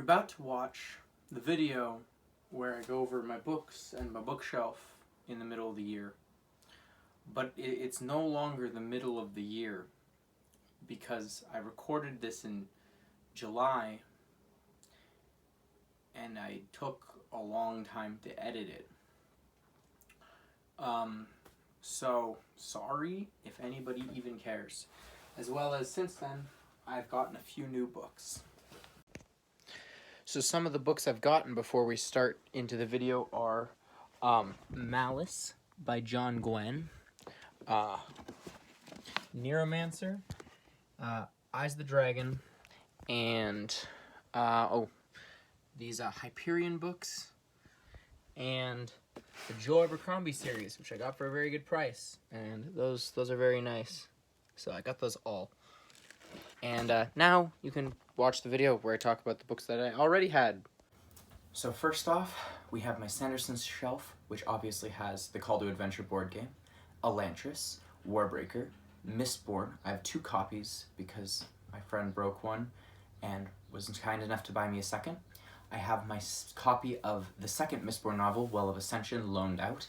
You're about to watch the video where I go over my books and my bookshelf in the middle of the year. But it's no longer the middle of the year because I recorded this in July and I took a long time to edit it. So sorry if anybody even cares. As well as since then, I've gotten a few new books. So some of the books I've gotten before we start into the video are Malice by John Gwen, Neuromancer, Eyes of the Dragon, and these Hyperion books, and the Joe Abercrombie series, which I got for a very good price, and those are very nice. So I got those all. And now you can watch the video where I talk about the books that I already had. So first off, we have my Sanderson Shelf, which obviously has the Call to Adventure board game, Elantris, Warbreaker, Mistborn. I have 2 copies because my friend broke one and was kind enough to buy me a second. I have my copy of the second Mistborn novel, Well of Ascension, loaned out.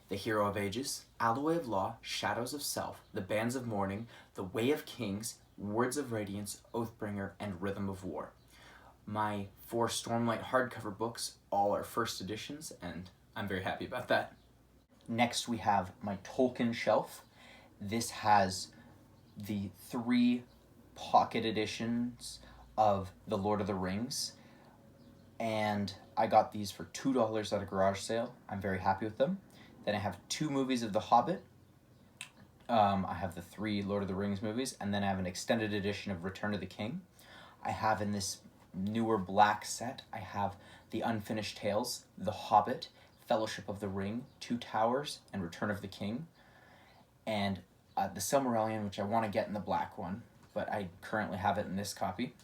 The Hero of Ages, Alloy of Law, Shadows of Self, The Bands of Mourning, The Way of Kings, Words of Radiance, Oathbringer, and Rhythm of War. My 4 Stormlight hardcover books all are first editions, and I'm very happy about that. Next we have my Tolkien Shelf. This has the 3 pocket editions of The Lord of the Rings, and I got these for $2 at a garage sale. I'm very happy with them. Then I have 2 movies of The Hobbit. I have the 3 Lord of the Rings movies, and then I have an extended edition of Return of the King. I have in this newer black set, I have The Unfinished Tales, The Hobbit, Fellowship of the Ring, 2 Towers, and Return of the King. And the Silmarillion, which I want to get in the black one, but I currently have it in this copy.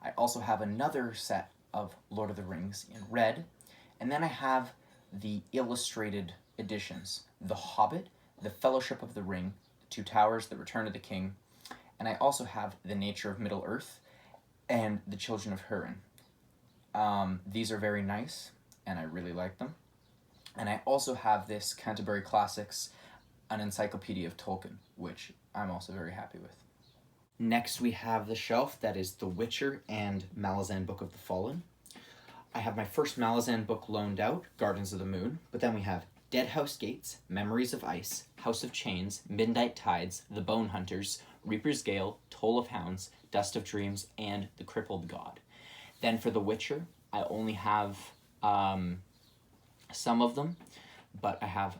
I also have another set of Lord of the Rings in red, and then I have the illustrated editions, The Hobbit, The Fellowship of the Ring, 2 Towers, The Return of the King, and I also have The Nature of Middle-earth and The Children of Húrin. These are very nice, and I really like them. And I also have this Canterbury Classics, an encyclopedia of Tolkien, which I'm also very happy with. Next we have the shelf that is The Witcher and Malazan Book of the Fallen. I have my first Malazan book loaned out, Gardens of the Moon, but then we have Dead House Gates, Memories of Ice, House of Chains, Midnight Tides, The Bone Hunters, Reaper's Gale, Toll of Hounds, Dust of Dreams, and The Crippled God. Then for The Witcher, I only have some of them, but I have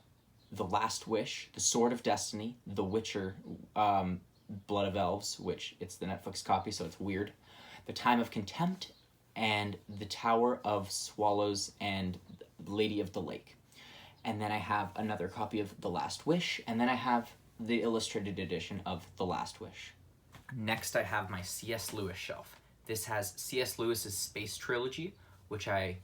The Last Wish, The Sword of Destiny, The Witcher, Blood of Elves, which it's the Netflix copy, so it's weird, The Time of Contempt, and The Tower of Swallows and Lady of the Lake. And then I have another copy of The Last Wish, and then I have the illustrated edition of The Last Wish. Next I have my C.S. Lewis shelf. This has C.S. Lewis's Space Trilogy, which I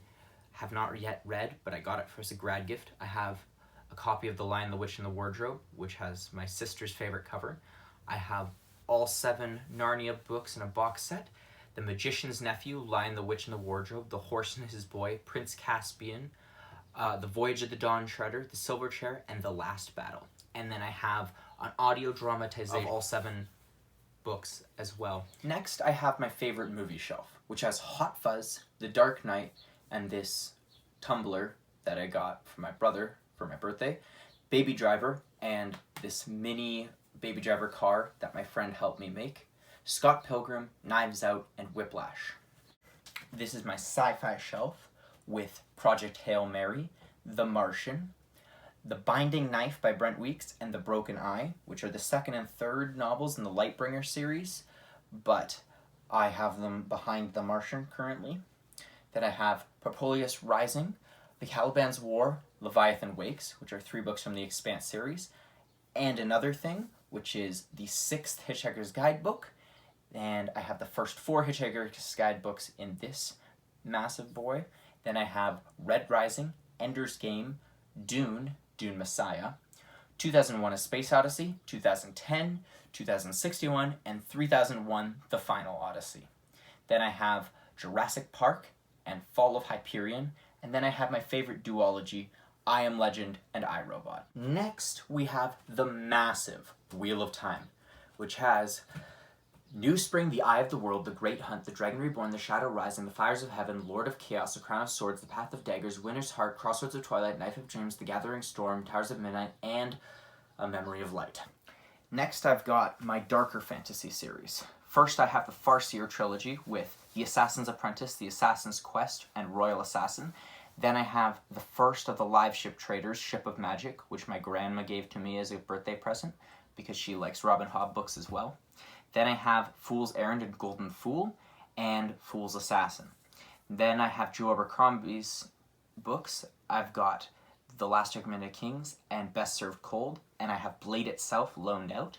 have not yet read, but I got it as a grad gift. I have a copy of The Lion, the Witch, and the Wardrobe, which has my sister's favorite cover. I have all 7 Narnia books in a box set. The Magician's Nephew, Lion, the Witch, and the Wardrobe, The Horse and His Boy, Prince Caspian, The Voyage of the Dawn Treader, The Silver Chair, and The Last Battle. And then I have an audio dramatization of all 7 books as well. Next, I have my favorite movie shelf, which has Hot Fuzz, The Dark Knight, and this tumbler that I got from my brother for my birthday, Baby Driver, and this mini Baby Driver car that my friend helped me make, Scott Pilgrim, Knives Out, and Whiplash. This is my sci-fi shelf with Project Hail Mary, The Martian, The Binding Knife by Brent Weeks, and The Broken Eye, which are the 2nd and 3rd novels in the Lightbringer series, but I have them behind The Martian currently. Then I have Propoleus Rising, The Caliban's War, Leviathan Wakes, which are 3 books from the Expanse series, and Another Thing, which is the 6th Hitchhiker's Guidebook, and I have the first 4 Hitchhiker's Guide books in this massive boy. Then I have Red Rising, Ender's Game, Dune, Dune Messiah, 2001 A Space Odyssey, 2010, 2061, and 3001 The Final Odyssey. Then I have Jurassic Park, and Fall of Hyperion. And then I have my favorite duology, I Am Legend and I, Robot. Next, we have the massive Wheel of Time, which has New Spring, The Eye of the World, The Great Hunt, The Dragon Reborn, The Shadow Rising, The Fires of Heaven, Lord of Chaos, The Crown of Swords, The Path of Daggers, Winter's Heart, Crossroads of Twilight, Knife of Dreams, The Gathering Storm, Towers of Midnight, and A Memory of Light. Next, I've got my darker fantasy series. First, I have the Farseer trilogy with The Assassin's Apprentice, The Assassin's Quest, and Royal Assassin. Then I have the first of the Live Ship Traders, Ship of Magic, which my grandma gave to me as a birthday present because she likes Robin Hood books as well. Then I have Fool's Errand and Golden Fool, and Fool's Assassin. Then I have Joe Abercrombie's books. I've got The Last Argument of Kings and Best Served Cold, and I have Blade itself loaned out.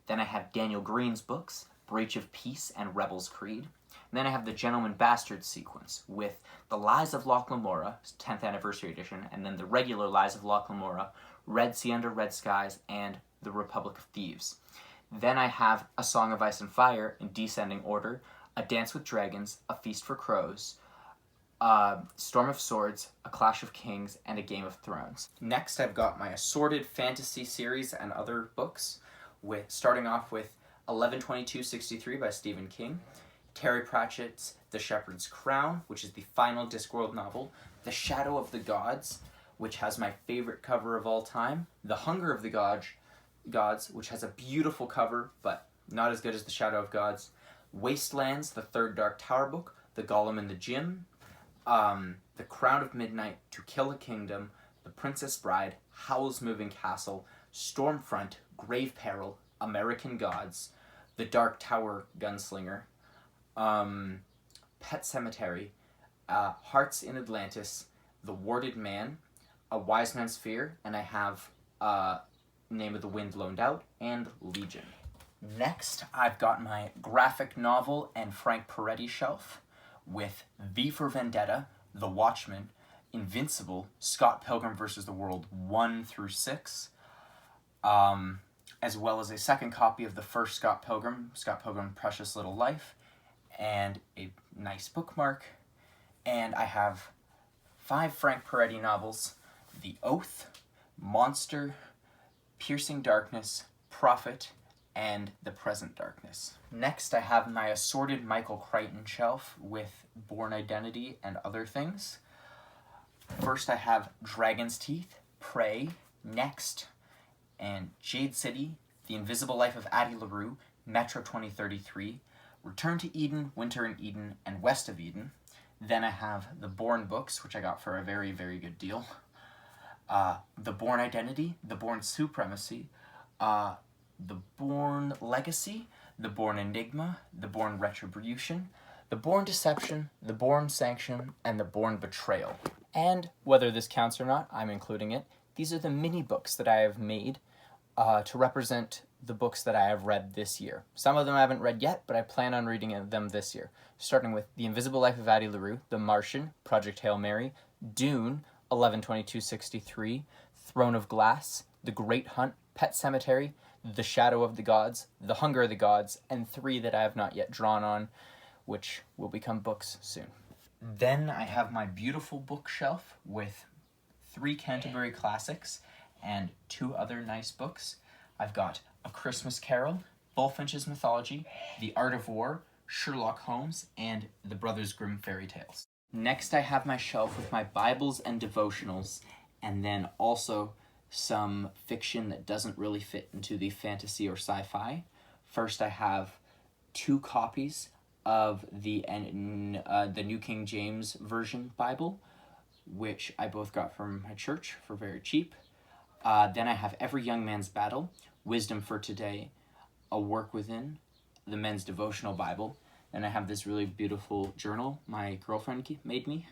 Then I have Daniel Green's books, Breach of Peace and Rebel's Creed. And then I have the Gentleman Bastard sequence with The Lies of Loch Lamora, 10th Anniversary Edition, and then the regular Lies of Loch Lamora, Red Sea Under Red Skies, and The Republic of Thieves. Then I have A Song of Ice and Fire in descending order, A Dance with Dragons, A Feast for Crows, Storm of Swords, A Clash of Kings, and A Game of Thrones. Next, I've got my assorted fantasy series and other books, starting off with 11/22/63 by Stephen King, Terry Pratchett's The Shepherd's Crown, which is the final Discworld novel, The Shadow of the Gods, which has my favorite cover of all time, The Hunger of the Gods, which has a beautiful cover, but not as good as The Shadow of Gods, Wastelands, the third Dark Tower book, The Golem and the Djinn, The Crown of Midnight, To Kill a Kingdom, The Princess Bride, Howl's Moving Castle, Stormfront, Grave Peril, American Gods, The Dark Tower Gunslinger, Pet Cemetery, Hearts in Atlantis, The Warded Man, A Wise Man's Fear, and I have Name of the Wind loaned out, and Legion. Next, I've got my graphic novel and Frank Peretti shelf with V for Vendetta, The Watchmen, Invincible, Scott Pilgrim vs. the World 1-6, as well as a second copy of the first Scott Pilgrim, Precious Little Life, and a nice bookmark. And I have 5 Frank Peretti novels, The Oath, Monster, Piercing Darkness, Prophet, and The Present Darkness. Next, I have my assorted Michael Crichton shelf with Bourne Identity and other things. First, I have Dragon's Teeth, Prey, Next, and Jade City, The Invisible Life of Addie LaRue, Metro 2033, Return to Eden, Winter in Eden, and West of Eden. Then I have the Bourne Books, which I got for a very, very good deal. The Bourne Identity, The Bourne Supremacy, The Bourne Legacy, The Bourne Enigma, The Bourne Retribution, The Bourne Deception, The Bourne Sanction, and The Bourne Betrayal. And, whether this counts or not, I'm including it, these are the mini books that I have made to represent the books that I have read this year. Some of them I haven't read yet, but I plan on reading them this year. Starting with The Invisible Life of Addie LaRue, The Martian, Project Hail Mary, Dune, 11/22/63, Throne of Glass, The Great Hunt, Pet Cemetery, The Shadow of the Gods, The Hunger of the Gods, and 3 that I have not yet drawn on, which will become books soon. Then I have my beautiful bookshelf with 3 Canterbury Classics and 2 other nice books. I've got A Christmas Carol, Bullfinch's Mythology, The Art of War, Sherlock Holmes, and The Brothers Grimm Fairy Tales. Next, I have my shelf with my Bibles and devotionals, and then also some fiction that doesn't really fit into the fantasy or sci-fi. First, I have 2 copies of the New King James Version Bible, which I both got from my church for very cheap. Then I have Every Young Man's Battle, Wisdom for Today, A Work Within, the Men's Devotional Bible. Then I have this really beautiful journal my girlfriend made me.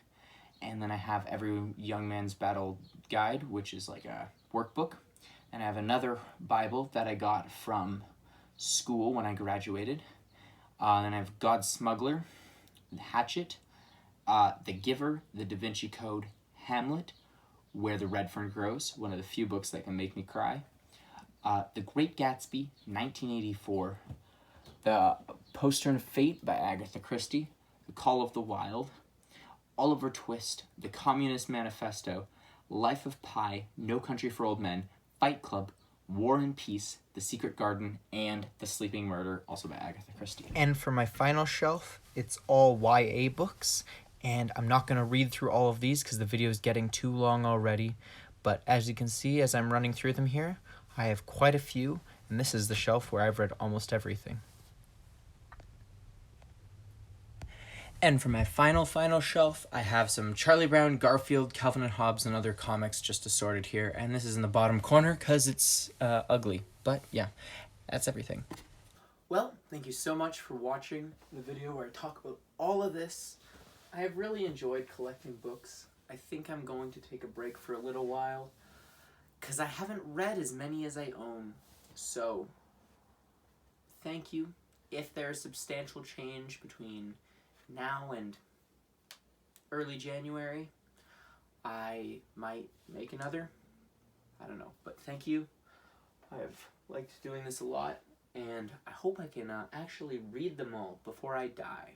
And then I have Every Young Man's Battle Guide, which is like a workbook. And I have another Bible that I got from school when I graduated. Then I have God's Smuggler, The Hatchet, The Giver, The Da Vinci Code, Hamlet, Where the Red Fern Grows, one of the few books that can make me cry, The Great Gatsby, 1984, The Postern of Fate by Agatha Christie, The Call of the Wild, Oliver Twist, The Communist Manifesto, Life of Pi, No Country for Old Men, Fight Club, War and Peace, The Secret Garden, and The Sleeping Murder, also by Agatha Christie. And for my final shelf, it's all YA books, and I'm not going to read through all of these because the video is getting too long already, but as you can see as I'm running through them here, I have quite a few, and this is the shelf where I've read almost everything. And for my final shelf, I have some Charlie Brown, Garfield, Calvin and Hobbes, and other comics just assorted here. And this is in the bottom corner because it's ugly. But yeah, that's everything. Well, thank you so much for watching the video where I talk about all of this. I have really enjoyed collecting books. I think I'm going to take a break for a little while because I haven't read as many as I own. So, thank you. If there's substantial change between now and early January, I might make another. I don't know, but thank you. I've liked doing this a lot, and I hope I can actually read them all before I die.